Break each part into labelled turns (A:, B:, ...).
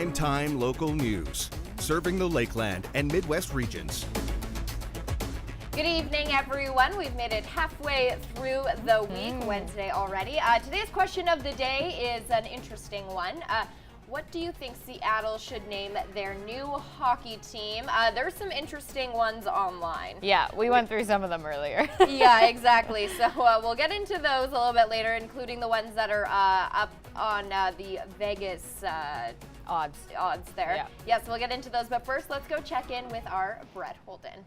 A: Primetime local news, serving the Lakeland and Midwest regions.
B: Good evening, everyone. We've made it halfway through the week, Wednesday already. Today's question of the day is an interesting one. What do you think Seattle should name their new hockey team? There's some interesting ones online.
C: Yeah, we went through some of them earlier.
B: Yeah, exactly. So we'll get into those a little bit later, including the ones that are up on the Vegas odds there. Yeah. Yes, we'll get into those. But first, let's go check in with our Brett Holden.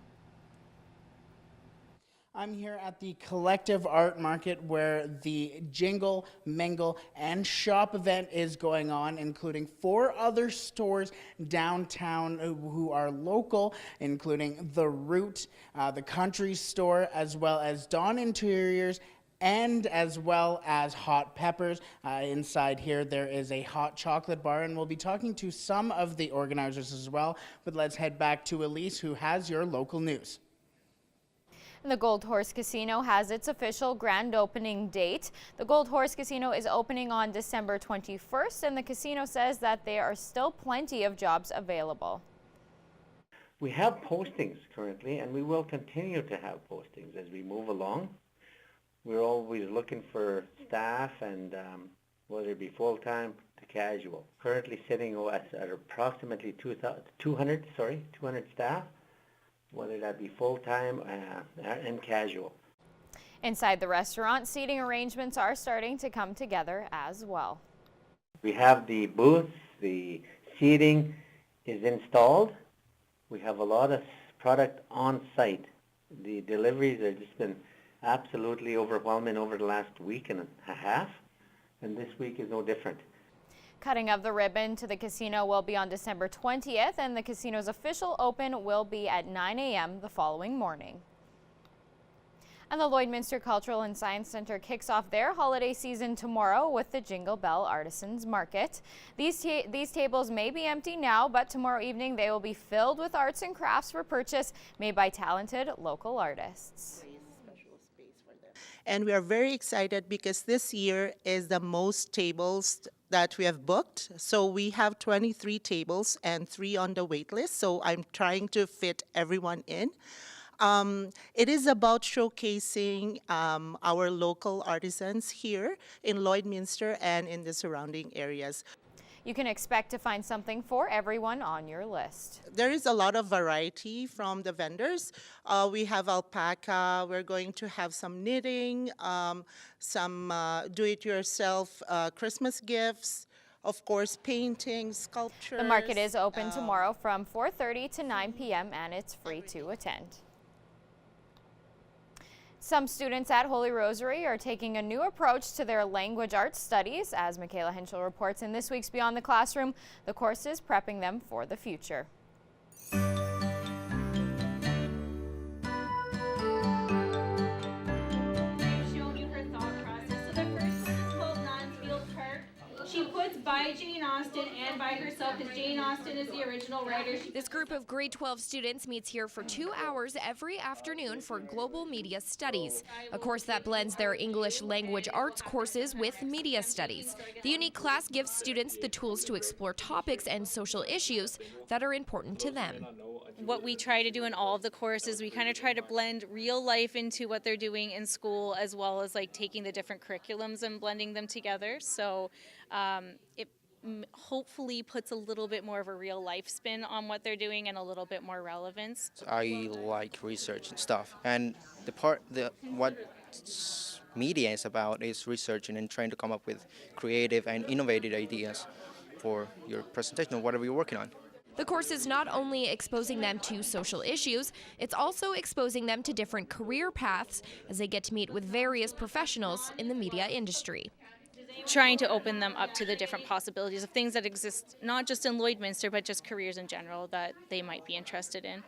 D: I'm here at the Collective Art Market where the Jingle, Mingle, and Shop event is going on, including 4 other stores downtown who are local, including The Root, the Country Store, as well as Dawn Interiors, and as well as Hot Peppers. Inside here there is a hot chocolate bar, and we'll be talking to some of the organizers as well. But let's head back to Elise, who has your local news.
C: The Gold Horse Casino has its official grand opening date. The Gold Horse Casino is opening on December 21st, and the casino says that there are still plenty of jobs available.
E: We have postings currently, and we will continue to have postings as we move along. We're always looking for staff, and whether it be full-time to casual. Currently sitting at approximately 200 staff, whether that be full-time and casual.
C: Inside the restaurant, seating arrangements are starting to come together as well.
E: We have the booths, the seating is installed. We have a lot of product on site. The deliveries have just been absolutely overwhelming over the last week and a half, and this week is no different.
C: Cutting of the ribbon to the casino will be on December 20th, and the casino's official open will be at 9 a.m. the following morning. And the Lloydminster Cultural and Science Center kicks off their holiday season tomorrow with the Jingle Bell Artisans Market. These tables may be empty now, but tomorrow evening they will be filled with arts and crafts for purchase made by talented local artists.
F: And we are very excited because this year is the most tables that we have booked. So we have 23 tables and 3 on the wait list. So I'm trying to fit everyone in. It is about showcasing our local artisans here in Lloydminster and in the surrounding areas.
C: You can expect to find something for everyone on your list.
F: There is a lot of variety from the vendors. We have alpaca, we're going to have some knitting, some do-it-yourself Christmas gifts, of course painting, sculptures.
C: The market is open tomorrow from 4:30 to 9 p.m. and it's free to attend. Some students at Holy Rosary are taking a new approach to their language arts studies. As Michaela Henschel reports in this week's Beyond the Classroom, the course is prepping them for the future.
G: She puts by Jane Austen and by herself because Jane Austen is the original writer.
H: This group of grade 12 students meets here for 2 hours every afternoon for Global Media Studies, a course that blends their English language arts courses with media studies. The unique class gives students the tools to explore topics and social issues that are important to them.
G: What we try to do in all of the courses, we kind of try to blend real life into what they're doing in school, as well as like taking the different curriculums and blending them together. So it hopefully puts a little bit more of a real life spin on what they're doing and a little bit more relevance.
I: I like research and stuff, and what media is about is researching and trying to come up with creative and innovative ideas for your presentation or whatever you're working on.
H: The course is not only exposing them to social issues, it's also exposing them to different career paths as they get to meet with various professionals in the media industry.
G: Trying to open them up to the different possibilities of things that exist, not just in Lloydminster, but just careers in general that they might be interested in.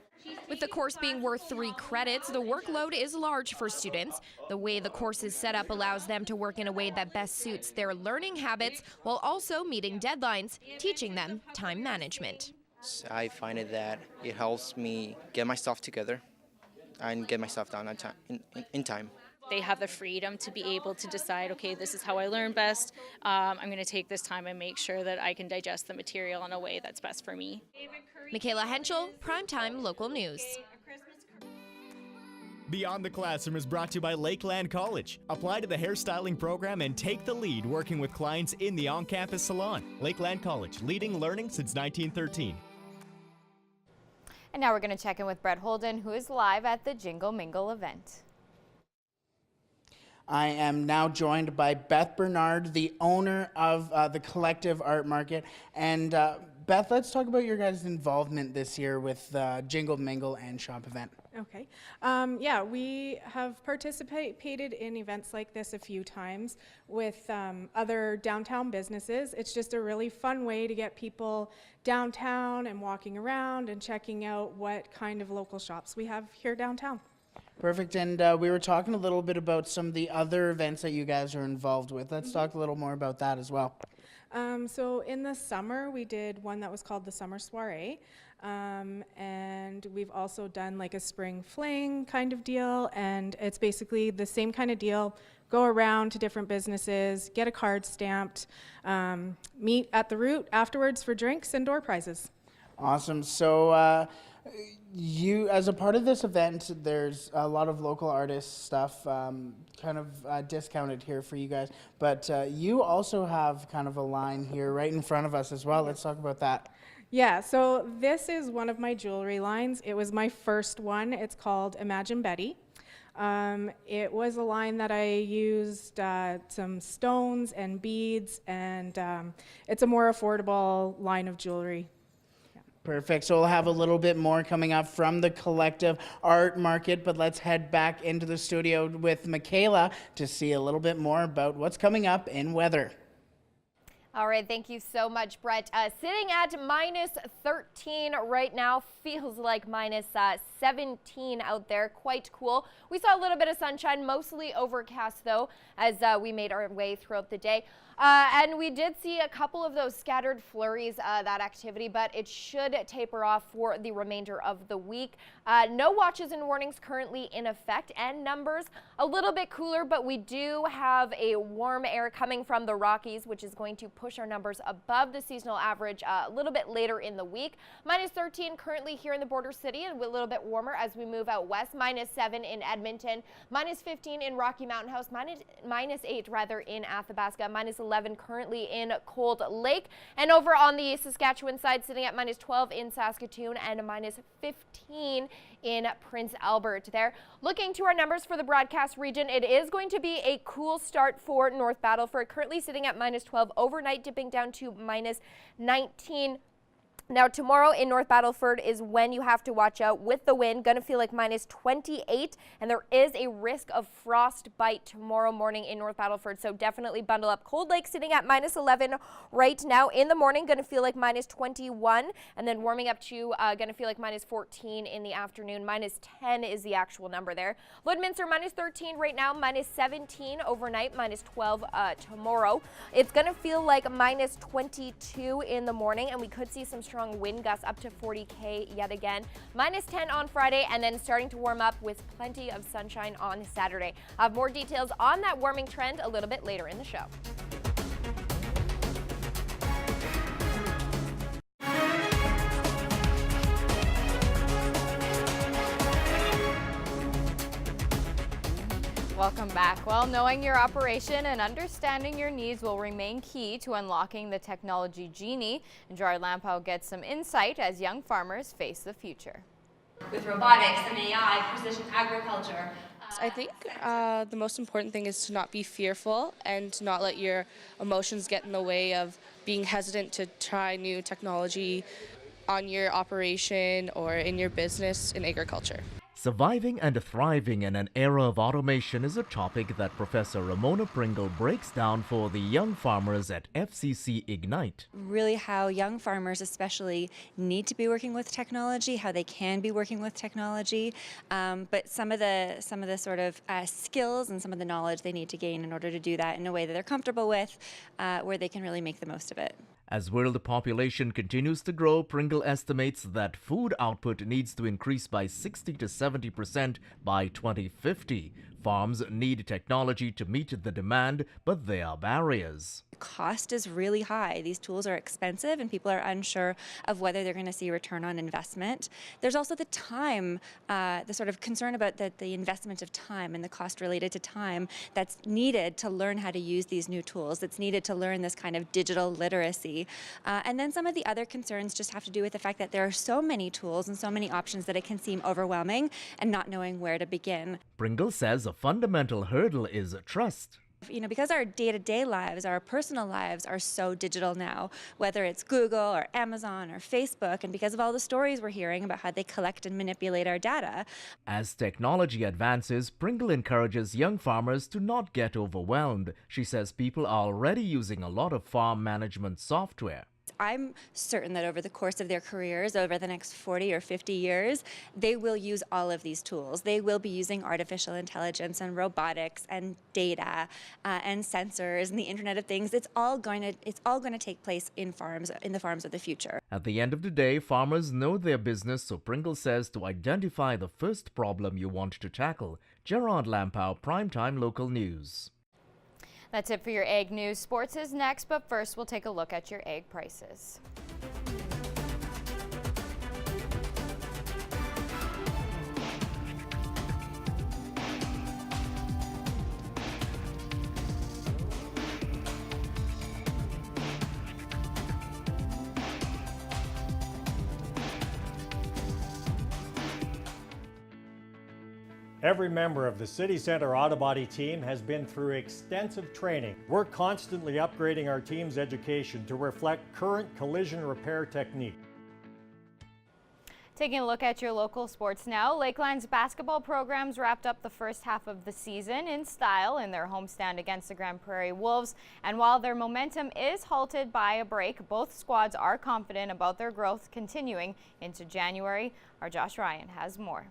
H: With the course being worth 3 credits, the workload is large for students. The way the course is set up allows them to work in a way that best suits their learning habits while also meeting deadlines, teaching them time management.
I: I find that it helps me get my stuff together and get my stuff done in time.
G: they have the freedom to be able to decide, okay, this is how I learn best. I'm going to take this time and make sure that I can digest the material in a way that's best for me.
H: Michaela Henschel, Primetime Local News.
J: Beyond the Classroom is brought to you by Lakeland College. Apply to the hairstyling program and take the lead working with clients in the on-campus salon. Lakeland College, leading learning since 1913.
C: And now we're going to check in with Brett Holden, who is live at the Jingle Mingle event.
D: I am now joined by Beth Bernard, the owner of the Collective Art Market. And Beth, let's talk about your guys' involvement this year with the Jingle Mingle and Shop event.
K: Okay. Yeah, we have participated in events like this a few times with other downtown businesses. It's just a really fun way to get people downtown and walking around and checking out what kind of local shops we have here downtown.
D: Perfect. And we were talking a little bit about some of the other events that you guys are involved with. Let's talk a little more about that as well.
K: So in the summer, we did one that was called the Summer Soiree. And we've also done like a spring fling kind of deal. And it's basically the same kind of deal. Go around to different businesses, get a card stamped, meet at the Root afterwards for drinks and door prizes.
D: Awesome. So you, as a part of this event, there's a lot of local artist stuff kind of discounted here for you guys. But you also have kind of a line here right in front of us as well. Let's talk about that.
K: Yeah, so this is one of my jewelry lines. It was my first one. It's called Imagine Betty. It was a line that I used some stones and beads, and it's a more affordable line of jewelry.
D: Perfect. So we'll have a little bit more coming up from the Collective Art Market, but let's head back into the studio with Michaela to see a little bit more about what's coming up in weather.
B: All right, thank you so much, Brett. Sitting at minus 13 right now, feels like minus 17 out there. Quite cool. We saw a little bit of sunshine, mostly overcast though, as we made our way throughout the day. And we did see a couple of those scattered flurries, that activity, but it should taper off for the remainder of the week. No watches and warnings currently in effect, and numbers a little bit cooler, but we do have a warm air coming from the Rockies, which is going to push our numbers above the seasonal average a little bit later in the week. Minus 13 currently here in the border city, and a little bit warmer as we move out west. Minus 7 in Edmonton, minus 15 in Rocky Mountain House, minus 8 rather in Athabasca, minus 11 currently in Cold Lake, and over on the Saskatchewan side sitting at minus 12 in Saskatoon and minus 15 in Prince Albert there. Looking to our numbers for the broadcast region, it is going to be a cool start for North Battleford, currently sitting at minus 12, overnight dipping down to minus 19. Now tomorrow in North Battleford is when you have to watch out with the wind. Going to feel like minus 28, and there is a risk of frostbite tomorrow morning in North Battleford, so definitely bundle up. Cold Lake sitting at minus 11 right now in the morning. Going to feel like minus 21, and then warming up to going to feel like minus 14 in the afternoon. Minus 10 is the actual number there. Lloydminster minus 13 right now, minus 17 overnight, minus 12 tomorrow. It's going to feel like minus 22 in the morning, and we could see some strong wind gusts up to 40 yet again. Minus 10 on Friday, and then starting to warm up with plenty of sunshine on Saturday. I'll have more details on that warming trend a little bit later in the show.
C: Welcome back. Well, knowing your operation and understanding your needs will remain key to unlocking the technology genie. And Gerard Lampow gets some insight as young farmers face the future.
L: With robotics and AI, precision agriculture.
M: I think the most important thing is to not be fearful and to not let your emotions get in the way of being hesitant to try new technology on your operation or in your business in agriculture.
N: Surviving and thriving in an era of automation is a topic that Professor Ramona Pringle breaks down for the young farmers at FCC Ignite.
O: Really how young farmers especially need to be working with technology, how they can be working with technology, but some of the sort of skills and some of the knowledge they need to gain in order to do that in a way that they're comfortable with, where they can really make the most of it.
N: As world population continues to grow, Pringle estimates that food output needs to increase by 60 to 70% by 2050. farms need technology to meet the demand, but there are barriers.
O: Cost is really high. These tools are expensive and people are unsure of whether they're going to see return on investment. There's also the time, the sort of concern about the investment of time and the cost related to time that's needed to learn how to use these new tools, that's needed to learn this kind of digital literacy. And then some of the other concerns just have to do with the fact that there are so many tools and so many options that it can seem overwhelming and not knowing where to begin.
N: Pringle says a fundamental hurdle is trust.
O: You know, because our day-to-day lives, our personal lives are so digital now, whether it's Google or Amazon or Facebook, and because of all the stories we're hearing about how they collect and manipulate our data.
N: As technology advances, Pringle encourages young farmers to not get overwhelmed. She says people are already using a lot of farm management software.
O: I'm certain that over the course of their careers, over the next 40 or 50 years, they will use all of these tools. They will be using artificial intelligence and robotics and data and sensors and the Internet of Things. It's all going to take place in the farms of the future.
N: At the end of the day, farmers know their business, so Pringle says to identify the first problem you want to tackle. Gerard Lampow, Primetime Local News.
C: That's it for your egg news. Sports is next, but first we'll take a look at your egg prices.
P: Every member of the City Centre Auto Body team has been through extensive training. We're constantly upgrading our team's education to reflect current collision repair technique.
C: Taking a look at your local sports now, Lakeland's basketball programs wrapped up the first half of the season in style in their homestand against the Grand Prairie Wolves. And while their momentum is halted by a break, both squads are confident about their growth continuing into January. Our Josh Ryan has more.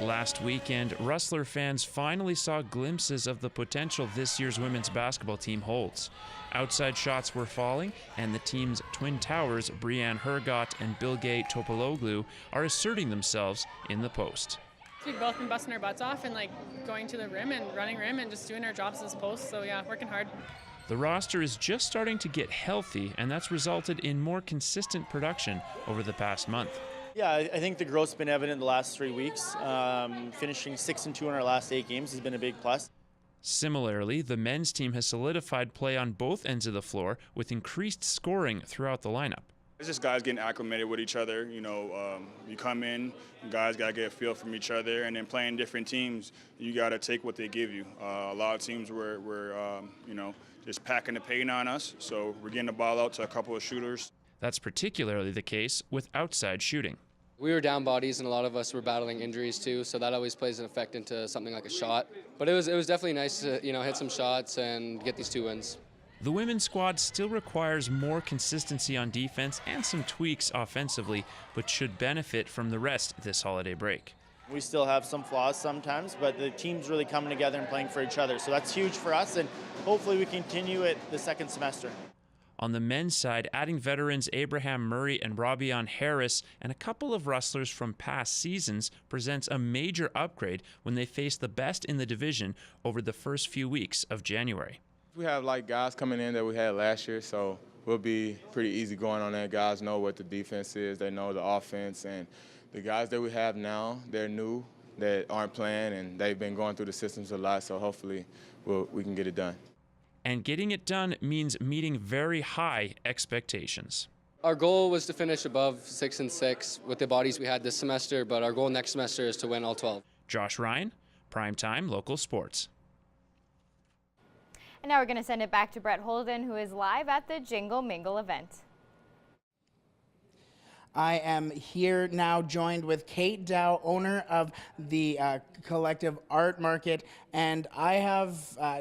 Q: Last weekend, Rustler fans finally saw glimpses of the potential this year's women's basketball team holds. Outside shots were falling, and the team's twin towers, Brianne Hergott and Bilge Topologlu, are asserting themselves in the post.
R: We've both been busting our butts off and going to the rim and running rim and just doing our jobs as posts, so yeah, working hard.
Q: The roster is just starting to get healthy, and that's resulted in more consistent production over the past month.
S: Yeah, I think the growth's been evident the last 3 weeks. Finishing 6-2 in our last 8 games has been a big plus.
Q: Similarly, the men's team has solidified play on both ends of the floor with increased scoring throughout the lineup.
T: It's just guys getting acclimated with each other. You know, you come in, guys got to get a feel from each other, and then playing different teams, you got to take what they give you. A lot of teams were you know, just packing the paint on us, so we're getting the ball out to a couple of shooters.
Q: That's particularly the case with outside shooting.
U: We were down bodies and a lot of us were battling injuries too, so that always plays an effect into something like a shot. But it was definitely nice to hit some shots and get these 2 wins.
Q: The women's squad still requires more consistency on defense and some tweaks offensively, but should benefit from the rest this holiday break.
S: We still have some flaws sometimes, but the team's really coming together and playing for each other, so that's huge for us, and hopefully we continue it the second semester.
Q: On the men's side, adding veterans Abraham Murray and Robbie-On Harris and a couple of rustlers from past seasons presents a major upgrade when they face the best in the division over the first few weeks of January.
V: We have guys coming in that we had last year, so we'll be pretty easy going on that. Guys know what the defense is, they know the offense, and the guys that we have now, they're new, that aren't playing, and they've been going through the systems a lot, so hopefully we can get it done.
Q: And getting it done means meeting very high expectations.
U: Our goal was to finish above 6-6 with the bodies we had this semester, but our goal next semester is to win all 12.
Q: Josh Ryan, Primetime Local Sports.
C: And now we're going to send it back to Brett Holden, who is live at the Jingle Mingle event.
D: I am here now joined with Kate Dow, owner of the Collective Art Market, and I have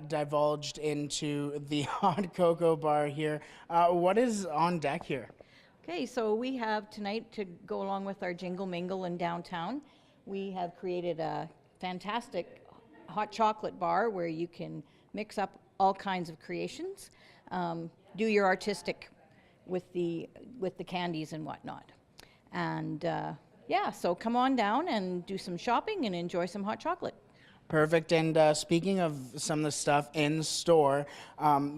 D: divulged into the hot cocoa bar here. What is on deck here?
W: Okay, so we have tonight, to go along with our Jingle Mingle in downtown, we have created a fantastic hot chocolate bar where you can mix up all kinds of creations, do your artistic with the candies and whatnot. And yeah, so come on down and do some shopping and enjoy some hot chocolate.
D: Perfect. And speaking of some of the stuff in store,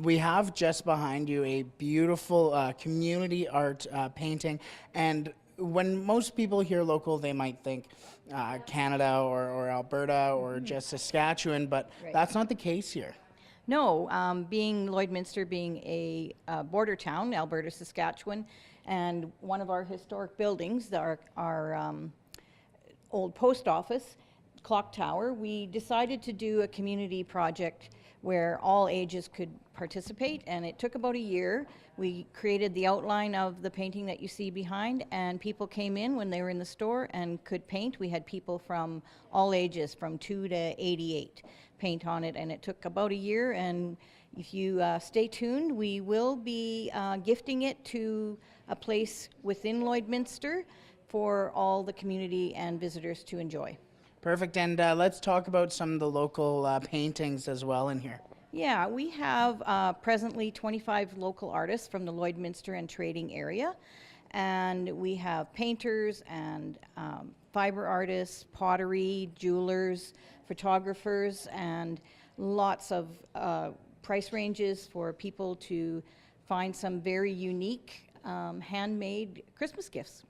D: we have just behind you a beautiful community art painting. And when most people hear local, they might think Canada or Alberta or just Saskatchewan, but that's not the case here.
W: No, being Lloydminster being a border town, Alberta, Saskatchewan, and one of our historic buildings, our old post office, clock tower, we decided to do a community project where all ages could participate, and it took about a year. We created the outline of the painting that you see behind, and people came in when they were in the store and could paint. We had people from all ages, from 2 to 88, paint on it, and it took about a year. And if you stay tuned, we will be gifting it to a place within Lloydminster for all the community and visitors to enjoy.
D: Perfect. And let's talk about some of the local paintings as well in here.
W: Yeah, we have presently 25 local artists from the Lloydminster and trading area. And we have painters and fiber artists, pottery, jewelers, photographers, and lots of price ranges for people to find some very unique handmade Christmas gifts.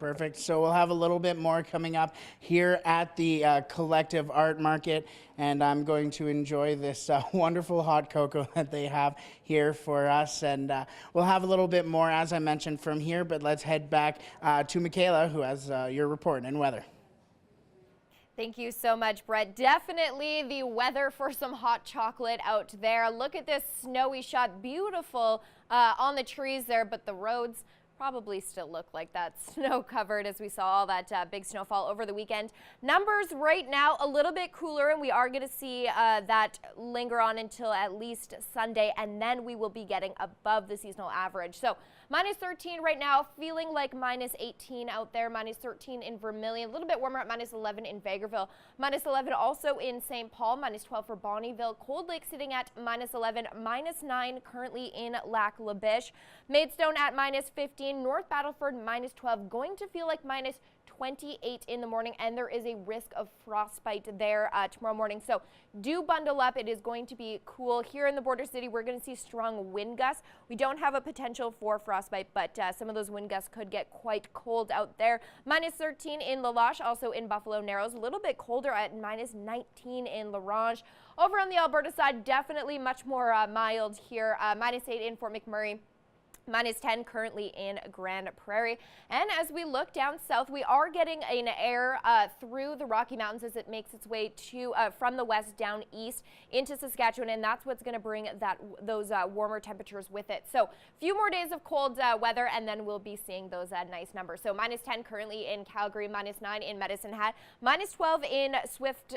D: Perfect. So we'll have a little bit more coming up here at the Collective Art Market, and I'm going to enjoy this wonderful hot cocoa that they have here for us, and we'll have a little bit more, as I mentioned, from here, but let's head back to Michaela, who has your report and weather.
B: Thank you so much, Brett. Definitely the weather for some hot chocolate out there. Look at this snowy shot. Beautiful on the trees there, but the roads probably still look like that snow covered as we saw all that big snowfall over the weekend. Numbers right now a little bit cooler, and we are going to see that linger on until at least Sunday, and then we will be getting above the seasonal average. So minus 13 right now, feeling like minus 18 out there, minus 13 in Vermilion, a little bit warmer at minus 11 in Vegreville, minus 11 also in St. Paul, minus 12 for Bonnyville, Cold Lake sitting at minus 11, minus 9 currently in Lac La Biche, Maidstone at minus 15, North Battleford minus 12, going to feel like minus 28 in the morning, and there is a risk of frostbite there tomorrow morning. So do bundle up. It is going to be cool. Here in the border city, we're going to see strong wind gusts. We don't have a potential for frostbite, but some of those wind gusts could get quite cold out there. Minus 13 in La Loche, also in Buffalo Narrows. A little bit colder at minus 19 in La Ronge. Over on the Alberta side, definitely much more mild here. Minus 8 in Fort McMurray. Minus 10 currently in Grand Prairie. And as we look down south, we are getting an air through the Rocky Mountains as it makes its way to from the west down east into Saskatchewan, and that's what's going to bring those warmer temperatures with it. So a few more days of cold weather, and then we'll be seeing those nice numbers. So minus 10 currently in Calgary, minus 9 in Medicine Hat, minus 12 in Swift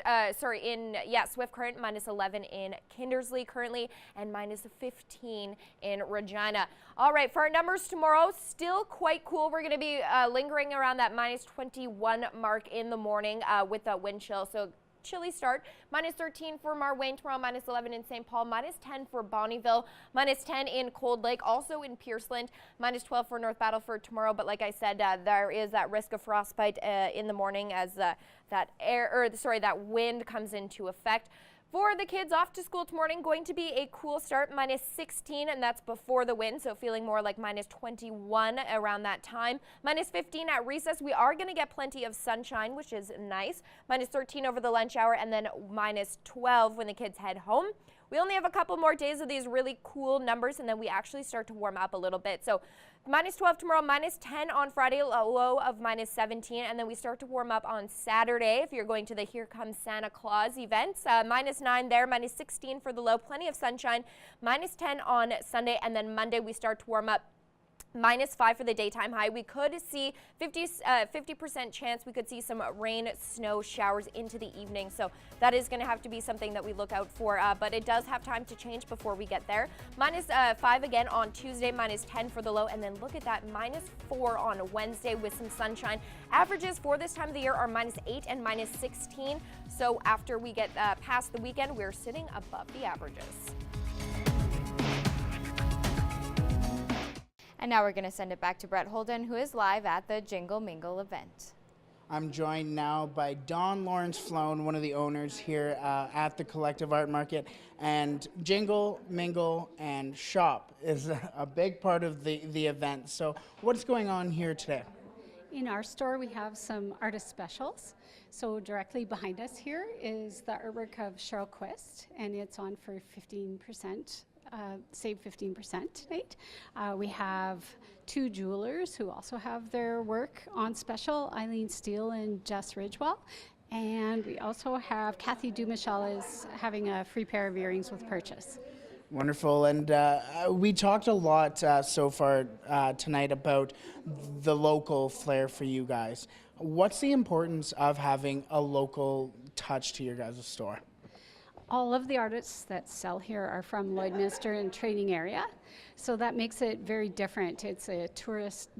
B: Current, minus 11 in Kindersley currently, and minus 15 in Regina. All right, for our numbers tomorrow, still quite cool. We're going to be lingering around that minus 21 mark in the morning with a wind chill. So chilly start. Minus 13 for Marwayne tomorrow, minus 11 in St. Paul, minus 10 for Bonnyville, minus 10 in Cold Lake, also in Pierceland, minus 12 for North Battleford tomorrow. But like I said, there is that risk of frostbite in the morning as that wind comes into effect. For the kids off to school tomorrow, going to be a cool start, minus 16, and that's before the wind, so feeling more like minus 21 around that time. Minus 15 at recess. We are going to get plenty of sunshine, which is nice. Minus 13 over the lunch hour, and then minus 12 when the kids head home. We only have a couple more days of these really cool numbers, and then we actually start to warm up a little bit. So minus 12 tomorrow, minus 10 on Friday, a low of minus 17, and then we start to warm up on Saturday if you're going to the Here Comes Santa Claus events. Minus 9 there, minus 16 for the low, plenty of sunshine, minus 10 on Sunday, and then Monday we start to warm up. Minus 5 for the daytime high. We could see 50% chance we could see some rain, snow showers into the evening. So that is going to have to be something that we look out for. But it does have time to change before we get there. Minus 5 again on Tuesday, minus 10 for the low. And then look at that, minus 4 on Wednesday with some sunshine. Averages for this time of the year are minus 8 and minus 16. So after we get past the weekend, we're sitting above the averages.
C: And now we're going to send it back to Brett Holden, who is live at the Jingle Mingle event.
D: I'm joined now by Don Lawrence Flown, one of the owners here at the Collective Art Market. And Jingle, Mingle, and Shop is a big part of the event. So what's going on here today?
A: In our store, we have some artist specials. So directly behind us here is the artwork of Cheryl Quist, and it's on for 15%. Save 15% tonight. We have two jewelers who also have their work on special, Eileen Steele and Jess Ridgewell. And we also have Kathy Dumichel is having a free pair of earrings with purchase.
D: Wonderful. And we talked a lot so far tonight about the local flair for you guys. What's the importance of having a local touch to your guys' store?
A: All of the artists that sell here are from Lloydminster and Trading area, so that makes it very different. It's a tourist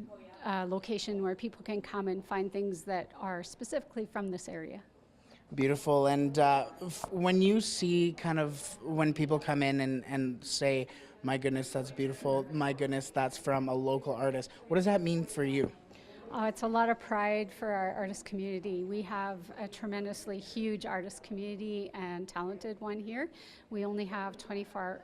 A: location where people can come and find things that are specifically from this area.
D: Beautiful. And when you see when people come in and say, my goodness, that's beautiful, my goodness, that's from a local artist, what does that mean for you?
A: It's a lot of pride for our artist community. We have a tremendously huge artist community and talented one here. We only have 25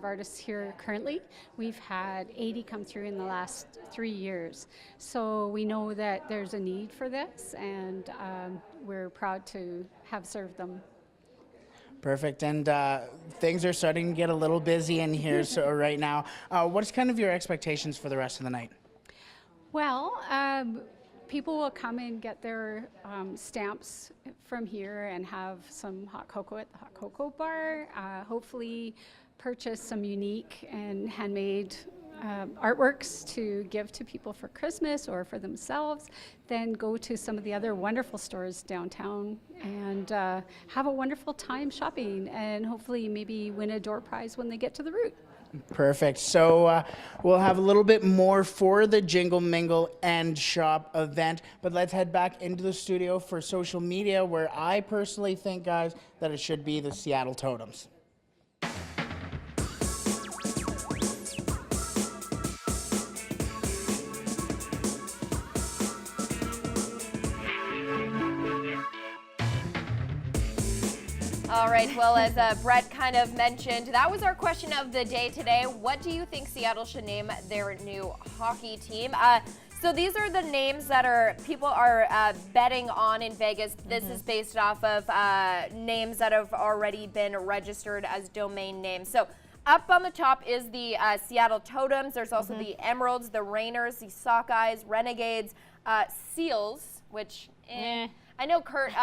A: artists here currently. We've had 80 come through in the last 3 years. So we know that there's a need for this, and we're proud to have served them.
D: Perfect. And things are starting to get a little busy in here so right now. What's kind of your expectations for the rest of the night?
A: Well, people will come and get their stamps from here and have some hot cocoa at the hot cocoa bar. Hopefully purchase some unique and handmade artworks to give to people for Christmas or for themselves. Then go to some of the other wonderful stores downtown and have a wonderful time shopping, and hopefully maybe win a door prize when they get to the route.
D: Perfect. So we'll have a little bit more for the Jingle, Mingle, and Shop event, but let's head back into the studio for social media, where I personally think, guys, that it should be the Seattle Totems.
B: All right, well, as Brett kind of mentioned, that was our question of the day today. What do you think Seattle should name their new hockey team? So these are the names that people are betting on in Vegas. This is based off of names that have already been registered as domain names. So up on the top is the Seattle Totems. There's also the Emeralds, the Rainers, the Sockeyes, Renegades, Seals, which I know Kurt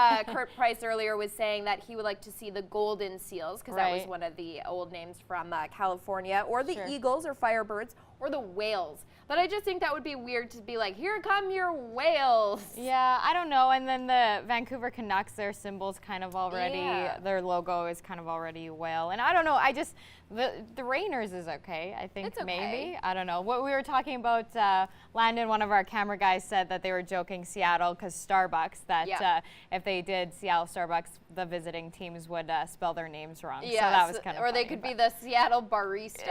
B: Price earlier was saying that he would like to see the Golden Seals, because that was one of the old names from California, or the Eagles or Firebirds, or the Whales. But I just think that would be weird to be like, here come your whales.
C: Yeah, I don't know. And then the Vancouver Canucks, their symbol's kind of already, their logo is kind of already a whale. And I don't know, the Rainers is okay, I think. It's okay. Maybe. I don't know. What we were talking about, Landon, one of our camera guys, said that they were joking Seattle because Starbucks, that if they did Seattle Starbucks, the visiting teams would spell their names wrong.
B: Yeah,
C: so that was kind of
B: Or
C: funny,
B: they could be the Seattle Baristas.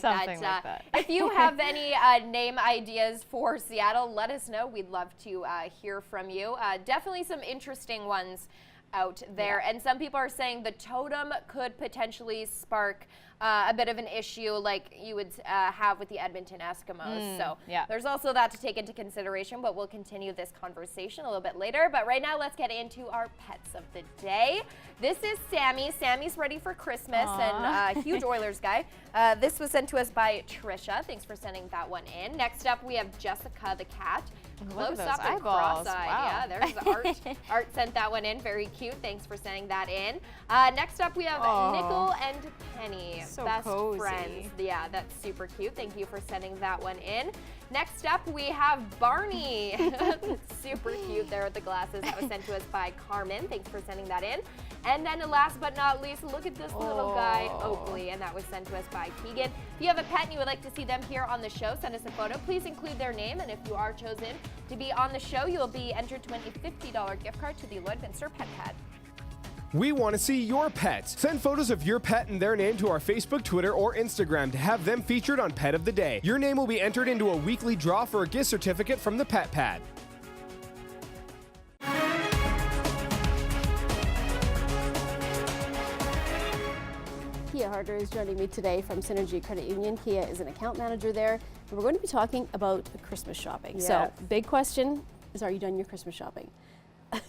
C: Something
B: like
C: that.
B: If you have any name ideas for Seattle, let us know. We'd love to hear from you. Definitely some interesting ones out there. And some people are saying the totem could potentially spark a bit of an issue like you would have with the Edmonton Eskimos. So there's also that to take into consideration, but we'll continue this conversation a little bit later. But right now, let's get into our pets of the day. This is Sammy. Sammy's ready for Christmas and a huge Oilers guy. This was sent to us by Trisha. Thanks for sending that one in. Next up, we have Jessica the cat. Close up and cross-eyed.
C: Wow.
B: Yeah, there's Art sent that one in. Very cute. Thanks for sending that in. Next up, we have Nickel and Penny.
C: So
B: best
C: cozy.
B: friends. Yeah, that's super cute. Thank you for sending that one in. Next up, we have Barney. Super cute there with the glasses. That was sent to us by Carmen. Thanks for sending that in. And then last but not least, look at this little guy, Oakley, and that was sent to us by Keegan. If you have a pet and you would like to see them here on the show, send us a photo. Please include their name, and if you are chosen to be on the show, you'll be entered to win a $50 gift card to the Lloydminster Pet Pad.
E: We want to see your pets. Send photos of your pet and their name to our Facebook, Twitter, or Instagram to have them featured on Pet of the Day. Your name will be entered into a weekly draw for a gift certificate from the Pet Pad.
F: Harder is joining me today from Synergy Credit Union. Kia is an account manager there, and we're going to be talking about Christmas shopping.
G: Yes.
F: So, big question is, are you done your Christmas shopping?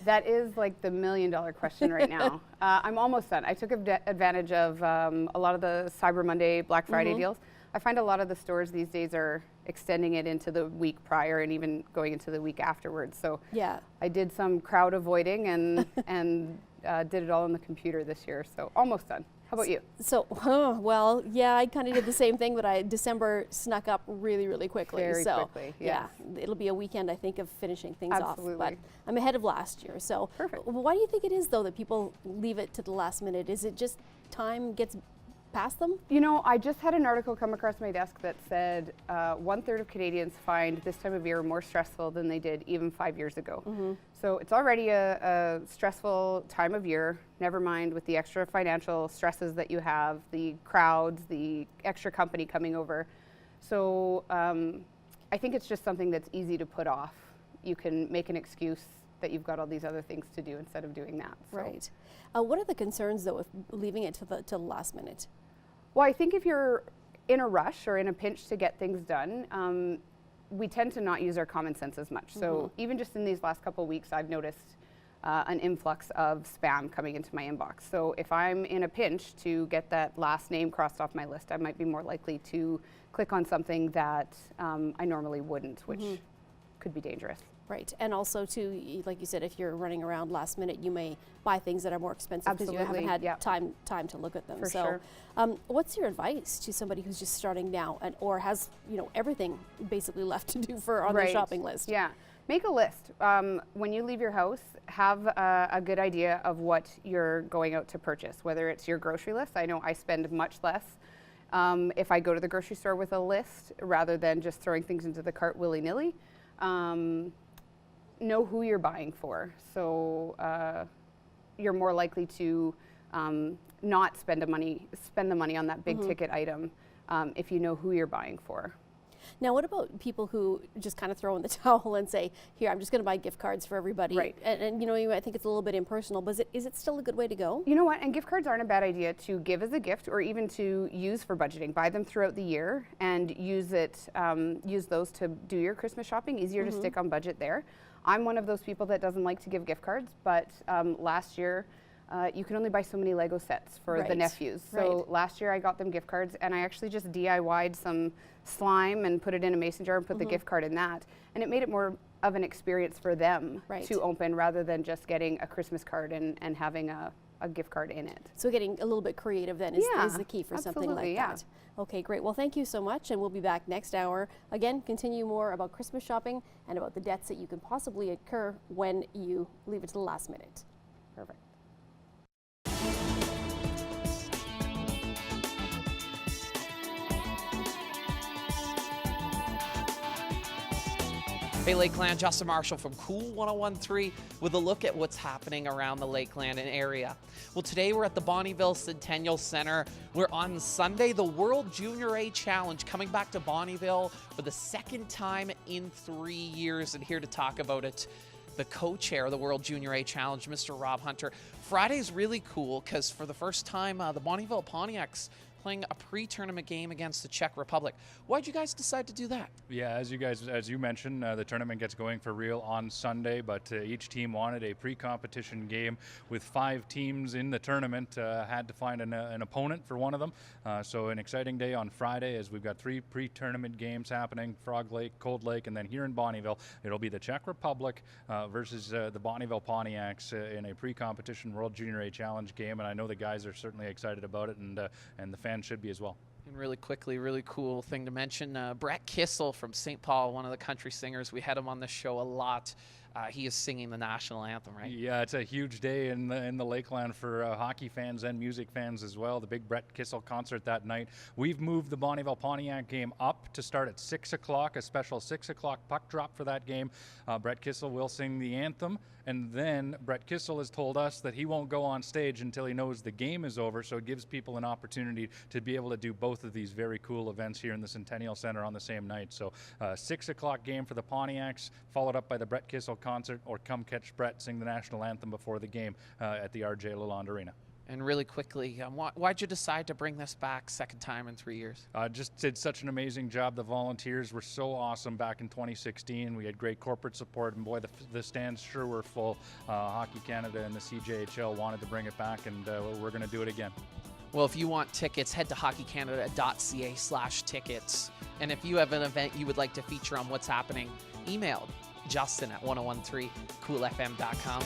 G: That is like the $1 million question right now. I'm almost done. I took advantage of a lot of the Cyber Monday, Black Friday deals. I find a lot of the stores these days are extending it into the week prior and even going into the week afterwards. So
F: yeah,
G: I did some crowd avoiding and did it all on the computer this year. So almost done. How about you?
F: So, well, yeah, I kind of did the same thing, but December snuck up really, really quickly.
G: Very
F: so,
G: quickly,
F: yeah, it'll be a weekend, I think, of finishing things
G: Absolutely.
F: off. But I'm ahead of last year. So,
G: perfect.
F: Why do you think it is, though, that people leave it to the last minute? Is it just time gets past them?
G: You know, I just had an article come across my desk that said 1/3 of Canadians find this time of year more stressful than they did even 5 years ago. So it's already a stressful time of year, never mind with the extra financial stresses that you have, the crowds, the extra company coming over. So I think it's just something that's easy to put off. You can make an excuse that you've got all these other things to do instead of doing that. So.
F: Right. What are the concerns, though, with leaving it to the last minute?
G: Well, I think if you're in a rush or in a pinch to get things done, we tend to not use our common sense as much. So even just in these last couple of weeks, I've noticed an influx of spam coming into my inbox. So if I'm in a pinch to get that last name crossed off my list, I might be more likely to click on something that I normally wouldn't, which could be dangerous.
F: Right, and also too, like you said, if you're running around last minute, you may buy things that are more expensive because you haven't had time to look at them.
G: For
F: so,
G: sure.
F: What's your advice to somebody who's just starting now or has everything basically left to do on their shopping list?
G: Yeah, make a list. When you leave your house, have a good idea of what you're going out to purchase. Whether it's your grocery list, I know I spend much less if I go to the grocery store with a list rather than just throwing things into the cart willy-nilly. Know who you're buying for, so you're more likely to not spend the money on that big ticket item if you know who you're buying for.
F: Now, what about people who just kind of throw in the towel and say, "Here, I'm just going to buy gift cards for everybody"?
G: Right.
F: And you might think it's a little bit impersonal, but is it still a good way to go?
G: You know what? And gift cards aren't a bad idea to give as a gift or even to use for budgeting. Buy them throughout the year and use those to do your Christmas shopping. Easier to stick on budget there. I'm one of those people that doesn't like to give gift cards, but last year you can only buy so many Lego sets for the nephews. So last year I got them gift cards, and I actually just DIY'd some slime and put it in a mason jar and put the gift card in that. And it made it more of an experience for them to open rather than just getting a Christmas card and having a gift card in it.
F: So getting a little bit creative then is the key for something like that. Okay, great. Well, thank you so much, and we'll be back next hour. Again, continue more about Christmas shopping and about the debts that you can possibly incur when you leave it to the last minute.
G: Perfect.
I: Hey Lakeland, Justin Marshall from Cool 101.3 with a look at what's happening around the Lakeland and area. Well, today we're at the Bonnyville Centennial Center, where on Sunday the World Junior A Challenge coming back to Bonnyville for the second time in 3 years. And here to talk about it, the co-chair of the World Junior A Challenge, Mr. Rob Hunter. Friday's really cool because for the first time the Bonnyville Pontiacs playing a pre-tournament game against the Czech Republic. Why'd you guys decide to do that?
X: Yeah, as you mentioned, the tournament gets going for real on Sunday, but each team wanted a pre-competition game with 5 teams in the tournament. Had to find an opponent for one of them. So an exciting day on Friday as we've got 3 pre-tournament games happening, Frog Lake, Cold Lake, and then here in Bonnyville, it'll be the Czech Republic versus the Bonnyville Pontiacs in a pre-competition World Junior A Challenge game. And I know the guys are certainly excited about it, and the fans should be as well.
I: And really quickly, really cool thing to mention, Brett Kissel from St. Paul, one of the country singers. We had him on the show a lot. He is singing the national anthem, right?
X: Yeah, it's a huge day in the Lakeland for hockey fans and music fans as well. The big Brett Kissel concert that night. We've moved the Bonnyville Pontiac game up to start at 6 o'clock, a special 6 o'clock puck drop for that game. Brett Kissel will sing the anthem, and then Brett Kissel has told us that he won't go on stage until he knows the game is over, so it gives people an opportunity to be able to do both of these very cool events here in the Centennial Center on the same night. So 6 o'clock game for the Pontiacs, followed up by the Brett Kissel concert, or come catch Brett sing the national anthem before the game at the RJ Lalonde Arena.
I: And really quickly, why'd you decide to bring this back second time in 3 years?
X: Just did such an amazing job. The volunteers were so awesome back in 2016. We had great corporate support, and boy, the stands sure were full. Hockey Canada and the CJHL wanted to bring it back, and we're going to do it again.
I: Well, if you want tickets, head to hockeycanada.ca/tickets. And if you have an event you would like to feature on What's Happening, email Justin at 1013coolfm.com.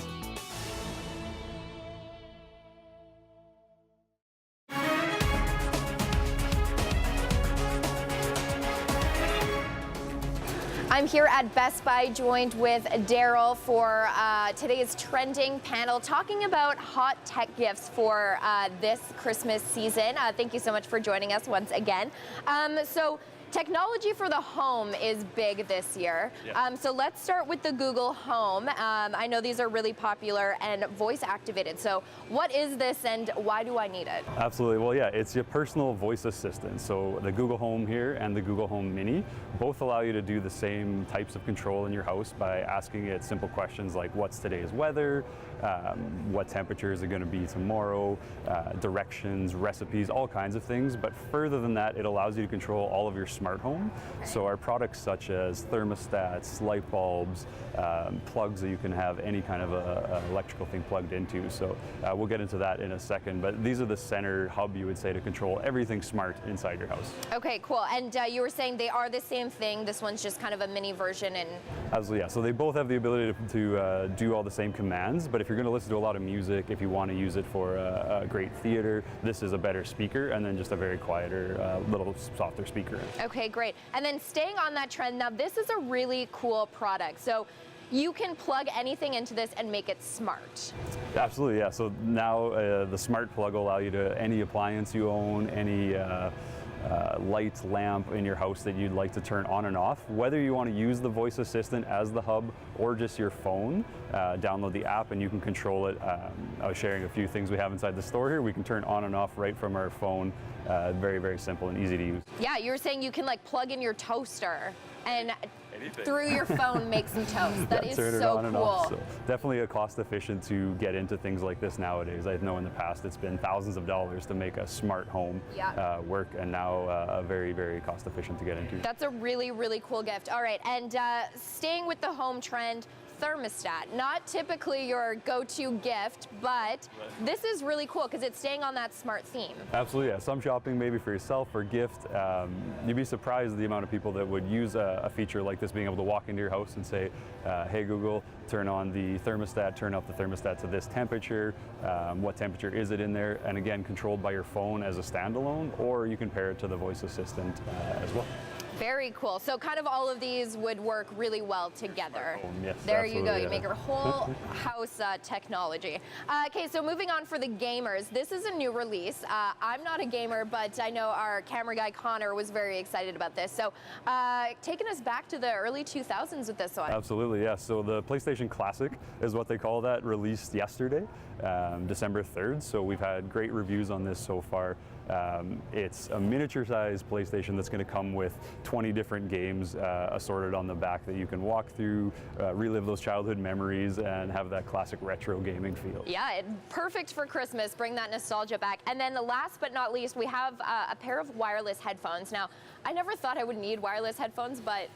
B: I'm here at Best Buy, joined with Daryl for today's trending panel, talking about hot tech gifts for this Christmas season. Thank you so much for joining us once again. So technology for the home is big this year. Yes. So let's start with the Google Home. I know these are really popular and voice activated. So what is this and why do I need it?
H: Absolutely. Well, yeah, it's your personal voice assistant. So the Google Home here and the Google Home Mini both allow you to do the same types of control in your house by asking it simple questions like what's today's weather, what temperature is it going to be tomorrow, directions, recipes, all kinds of things. But further than that, it allows you to control all of your smart home. So our products such as thermostats, light bulbs, plugs that you can have any kind of a electrical thing plugged into. So we'll get into that in a second. But these are the center hub, you would say, to control everything smart inside your house.
B: Okay, cool. And you were saying they are the same thing. This one's just kind of a mini version. And
H: absolutely, yeah. So they both have the ability to do all the same commands. But if you're going to listen to a lot of music, if you want to use it for a great theater, this is a better speaker, and then just a very quieter, little softer speaker.
B: Okay, great. And then staying on that trend, now this is a really cool product. So you can plug anything into this and make it smart.
H: Absolutely, yeah. So now the smart plug will allow you to any appliance you own, any light, lamp in your house that you'd like to turn on and off. Whether you want to use the voice assistant as the hub or just your phone, download the app and you can control it. I was sharing a few things we have inside the store here. We can turn on and off right from our phone. Very, very simple and easy to use.
B: Yeah, you were saying you can like plug in your toaster and through your phone make some toast. That is so cool.
H: So definitely a cost efficient to get into things like this nowadays. I know in the past it's been thousands of dollars to make a smart home work, and now very, very cost efficient to get into.
B: That's a really, really cool gift. All right, and staying with the home trend, thermostat. Not typically your go-to gift, but this is really cool because it's staying on that smart theme.
H: Absolutely, yeah. Some shopping maybe for yourself or gift. You'd be surprised the amount of people that would use a feature like this, being able to walk into your house and say, hey Google, turn on the thermostat, turn up the thermostat to this temperature, what temperature is it in there, and again, controlled by your phone as a standalone, or you can pair it to the voice assistant as well.
B: Very cool. So kind of all of these would work really well together.
H: Yes,
B: there you go. You make your whole house technology. Okay, so moving on for the gamers. This is a new release. I'm not a gamer, but I know our camera guy Connor was very excited about this. So taking us back to the early 2000s with this one.
H: Absolutely, yeah. So the PlayStation Classic is what they call that, released yesterday, December 3rd. So we've had great reviews on this so far. It's a miniature-sized PlayStation that's going to come with 20 different games assorted on the back that you can walk through, relive those childhood memories, and have that classic retro gaming feel.
B: Yeah, perfect for Christmas. Bring that nostalgia back. And then last but not least, we have a pair of wireless headphones. Now, I never thought I would need wireless headphones, but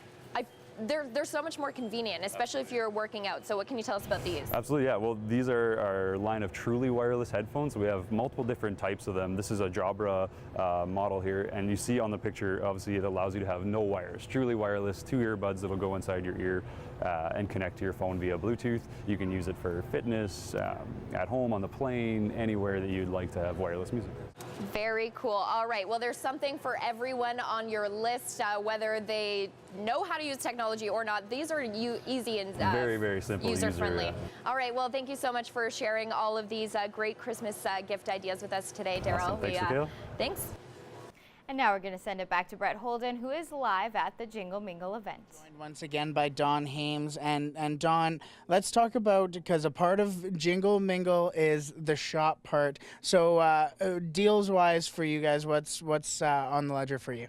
B: they're so much more convenient, especially if you're working out. So what can you tell us about these?
H: Absolutely, yeah. Well, these are our line of truly wireless headphones. We have multiple different types of them. This is a Jabra model here, and you see on the picture, obviously, it allows you to have no wires. Truly wireless, 2 earbuds that'll go inside your ear and connect to your phone via Bluetooth. You can use it for fitness, at home, on the plane, anywhere that you'd like to have wireless music.
B: Very cool. All right. Well, there's something for everyone on your list, whether they know how to use technology or not. These are easy and
H: very, very simple,
B: user-friendly. All right. Well, thank you so much for sharing all of these great Christmas gift ideas with us today, Daryl.
H: Awesome. Thanks, Mikhail.
B: Thanks.
C: And now we're going to send it back to Brett Holden, who is live at the Jingle Mingle event.
D: Joined once again by Don Hames. And Don, let's talk about, because a part of Jingle Mingle is the shop part. So deals-wise for you guys, what's on the ledger for you?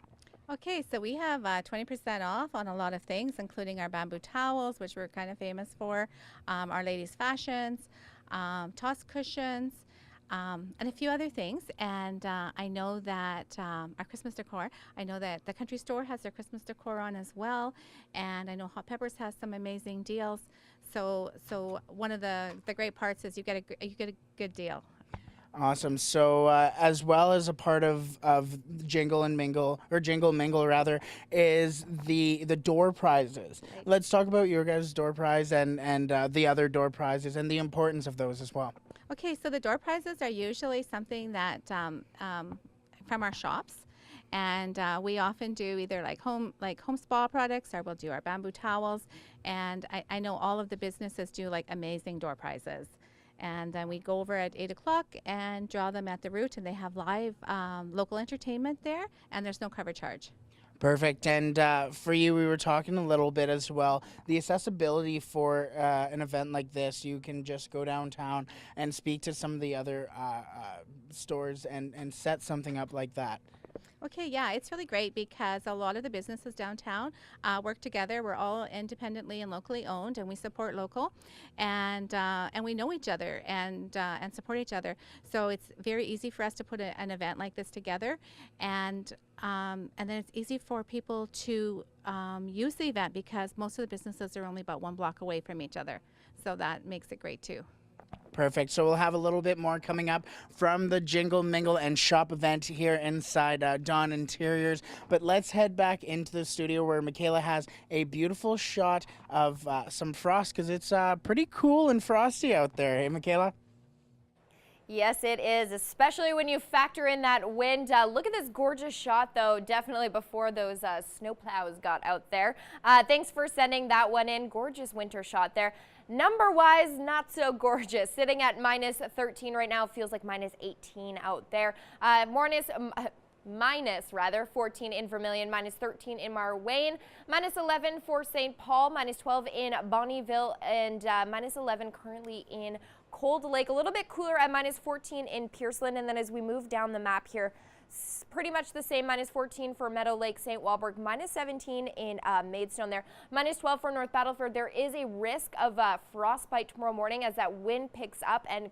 J: Okay, so we have 20% off on a lot of things, including our bamboo towels, which we're kind of famous for, our ladies' fashions, toss cushions, and a few other things. And I know that our Christmas decor, I know that the country store has their Christmas decor on as well. And I know Hot Peppers has some amazing deals. So one of the great parts is you get a good deal.
D: Awesome. So as well as a part of Jingle and Mingle, or Jingle Mingle rather, is the door prizes. Right. Let's talk about your guys' door prize and the other door prizes and the importance of those as well.
J: Okay, so the door prizes are usually something that from our shops. And we often do either like home spa products, or we'll do our bamboo towels. And I know all of the businesses do like amazing door prizes. And then we go over at 8 o'clock and draw them at the route, and they have live local entertainment there, and there's no cover charge.
D: Perfect. And for you, we were talking a little bit as well. The accessibility for an event like this, you can just go downtown and speak to some of the other stores and set something up like that.
J: Okay, yeah, it's really great because a lot of the businesses downtown work together. We're all independently and locally owned, and we support local, and we know each other and support each other. So it's very easy for us to put an event like this together, and then it's easy for people to use the event because most of the businesses are only about 1 block away from each other. So that makes it great too.
D: Perfect. So we'll have a little bit more coming up from the Jingle, Mingle, and Shop event here inside Dawn Interiors. But let's head back into the studio where Michaela has a beautiful shot of some frost, because it's pretty cool and frosty out there. Hey, Michaela?
B: Yes, it is, especially when you factor in that wind. Look at this gorgeous shot, though, definitely before those snowplows got out there. Thanks for sending that one in. Gorgeous winter shot there. Number-wise, not so gorgeous. Sitting at minus 13 right now. Feels like minus 18 out there. Minus 14 in Vermilion, minus 13 in Marwayne, minus 11 for St. Paul, minus 12 in Bonnyville, and minus 11 currently in Cold Lake. A little bit cooler at minus 14 in Pierceland, and then as we move down the map here, pretty much the same, minus 14 for Meadow Lake, St. Walburg, minus 17 in Maidstone there, minus 12 for North Battleford. There is a risk of frostbite tomorrow morning as that wind picks up, and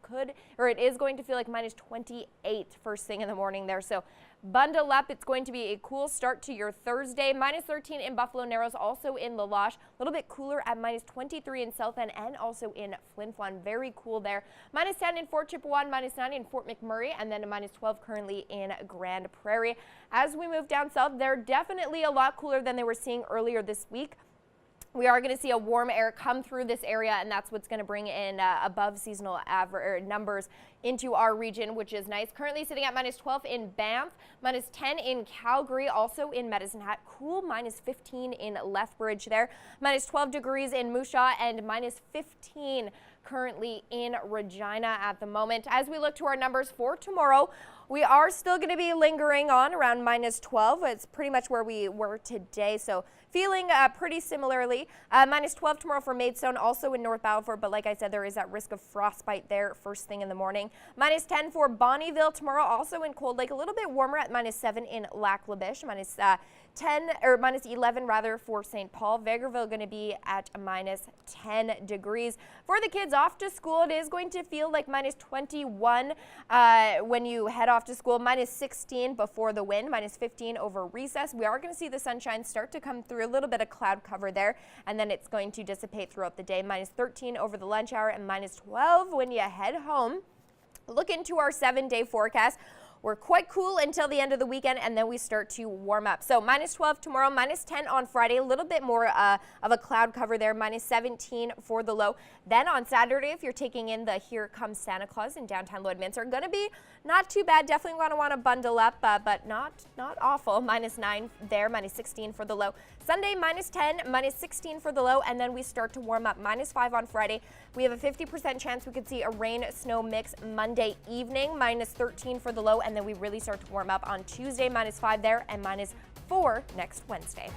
B: it is going to feel like minus 28 first thing in the morning there. So bundle up. It's going to be a cool start to your Thursday. Minus 13 in Buffalo Narrows, also in La Loche. A little bit cooler at minus 23 in South End and also in Flin Flon. Very cool there. Minus 10 in Fort Chippewa, minus 9 in Fort McMurray, and then a minus 12 currently in Grand Prairie. As we move down south, they're definitely a lot cooler than they were seeing earlier this week. We are going to see a warm air come through this area, and that's what's going to bring in above seasonal average numbers into our region, which is nice. Currently sitting at minus 12 in Banff, minus 10 in Calgary, also in Medicine Hat. Cool, minus 15 in Lethbridge there, minus 12 degrees in Moose Jaw, and minus 15 currently in Regina at the moment. As we look to our numbers for tomorrow, we are still going to be lingering on around minus 12. It's pretty much where we were today, so feeling pretty similarly. Minus 12 tomorrow for Maidstone, also in North Battleford, but like I said, there is that risk of frostbite there first thing in the morning. Minus 10 for Bonnyville tomorrow, also in Cold Lake, a little bit warmer at minus 7 in Lac La Biche, minus 11 rather for St. Paul. Vegreville going to be at minus 10 degrees. For the kids off to school, it is going to feel like minus 21 when you head off to school, minus 16 before the wind, minus 15 over recess. We are going to see the sunshine start to come through, a little bit of cloud cover there, and then it's going to dissipate throughout the day. Minus 13 over the lunch hour and minus 12 when you head home. Look into our 7-day forecast. We're quite cool until the end of the weekend, and then we start to warm up. So minus 12 tomorrow, minus 10 on Friday, a little bit more of a cloud cover there, minus 17 for the low. Then on Saturday, if you're taking in the Here Comes Santa Claus in downtown Lloydminster, going to be not too bad. Definitely going to want to bundle up, but not awful. Minus 9 there, minus 16 for the low. Sunday, minus 10, minus 16 for the low, and then we start to warm up. Minus 5 on Friday. We have a 50% chance we could see a rain-snow mix Monday evening, minus 13 for the low, and then we really start to warm up on Tuesday, minus 5 there, and minus 4 next Wednesday.